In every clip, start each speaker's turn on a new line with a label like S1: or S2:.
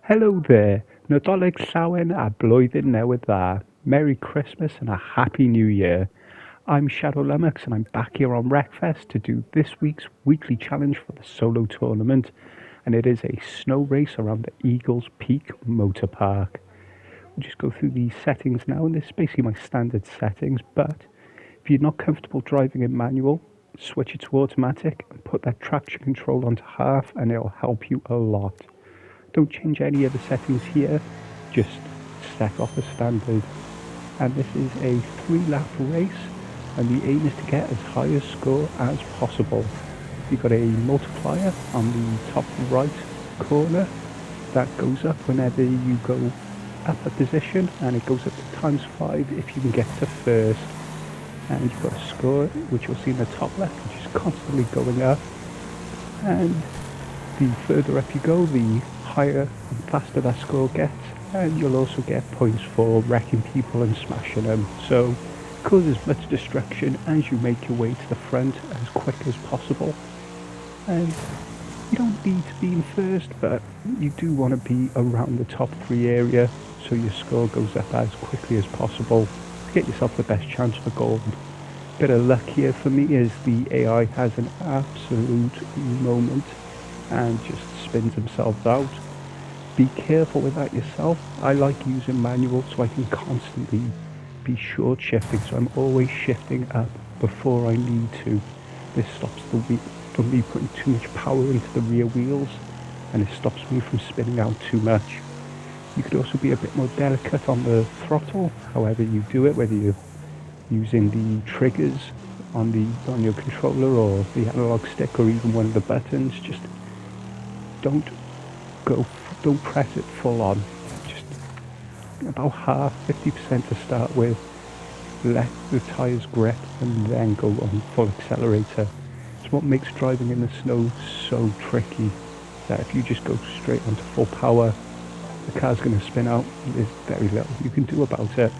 S1: Helo there, Nadolig llawen a blwyddyn newydd dda. Merry Christmas and a Happy New Year. I'm Shadow Lummox and I'm back here on Wreckfest to do this week's weekly challenge for the solo tournament, and it is a snow race around the Eagles Peak Motor Park. We'll just go through the settings now, and this is basically my standard settings, but if you're not comfortable driving in manual, switch it to automatic and put that traction control onto half and it'll help you a lot. Don't change any of the settings here, just set off as standard. And this is a 3-lap race, and the aim is to get as high a score as possible. You've got a multiplier on the top right corner that goes up whenever you go up a position, and it goes up to ×5 if you can get to first. And you've got a score which you'll see in the top left, which is constantly going up, and the further up you go, the higher and faster that score gets, and you'll also get points for wrecking people and smashing them. So cause as much destruction as you make your way to the front as quick as possible. And you don't need to be in first, but you do want to be around the top 3 area so your score goes up as quickly as possible to get yourself the best chance for gold. Bit of luck here for me is the AI has an absolute moment and just spins themselves out. Be careful with that yourself. I like using manual so I can constantly be short shifting, so I'm always shifting up before I need to. This stops the wheel from me putting too much power into the rear wheels, and it stops me from spinning out too much. You could also be a bit more delicate on the throttle, however you do it, whether you're using the triggers on your controller or the analog stick or even one of the buttons. Just don't press it full on, just about half, 50% to start with, let the tyres grip and then go on full accelerator. It's what makes driving in the snow so tricky, that if you just go straight onto full power, the car's going to spin out and there's very little you can do about it.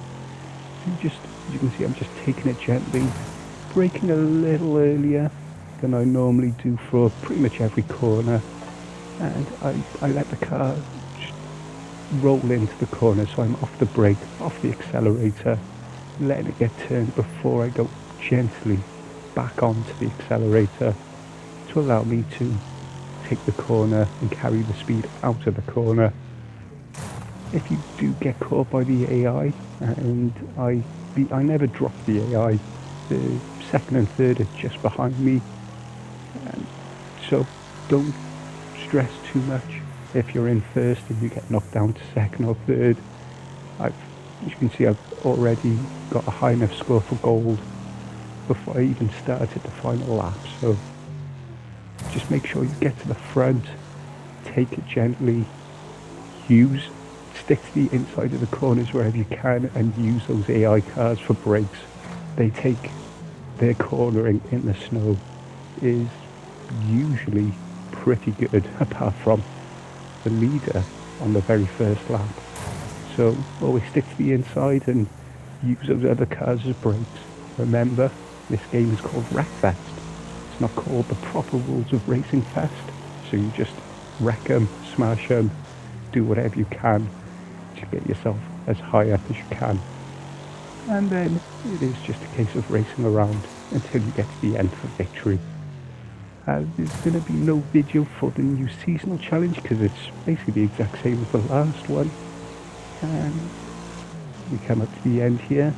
S1: So as you can see, I'm just taking it gently, braking a little earlier than I normally do for pretty much every corner. And I let the car just roll into the corner, so I'm off the brake, off the accelerator, letting it get turned before I go gently back onto the accelerator to allow me to take the corner and carry the speed out of the corner. If you do get caught by the AI, and I never drop the AI, the second and third are just behind me, and so don't stress too much if you're in first and you get knocked down to second or third. As you can see, I've already got a high enough score for gold before I even started the final lap, so just make sure you get to the front, take it gently, stick to the inside of the corners wherever you can, and use those AI cars for brakes. They take their cornering in the snow is usually pretty good, apart from the leader on the very first lap. So always stick to the inside and use those other cars as brakes. Remember, this game is called Wreckfest. It's not called the proper rules of Racing Fest. So you just wreck them, smash them, do whatever you can to get yourself as high up as you can. And then it is just a case of racing around until you get to the end for victory. There's going to be no video for the new seasonal challenge because it's basically the exact same as the last one. And we come up to the end here.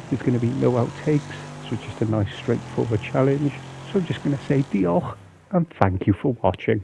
S1: There's going to be no outtakes, so just a nice straightforward challenge. So I'm just going to say diolch and thank you for watching.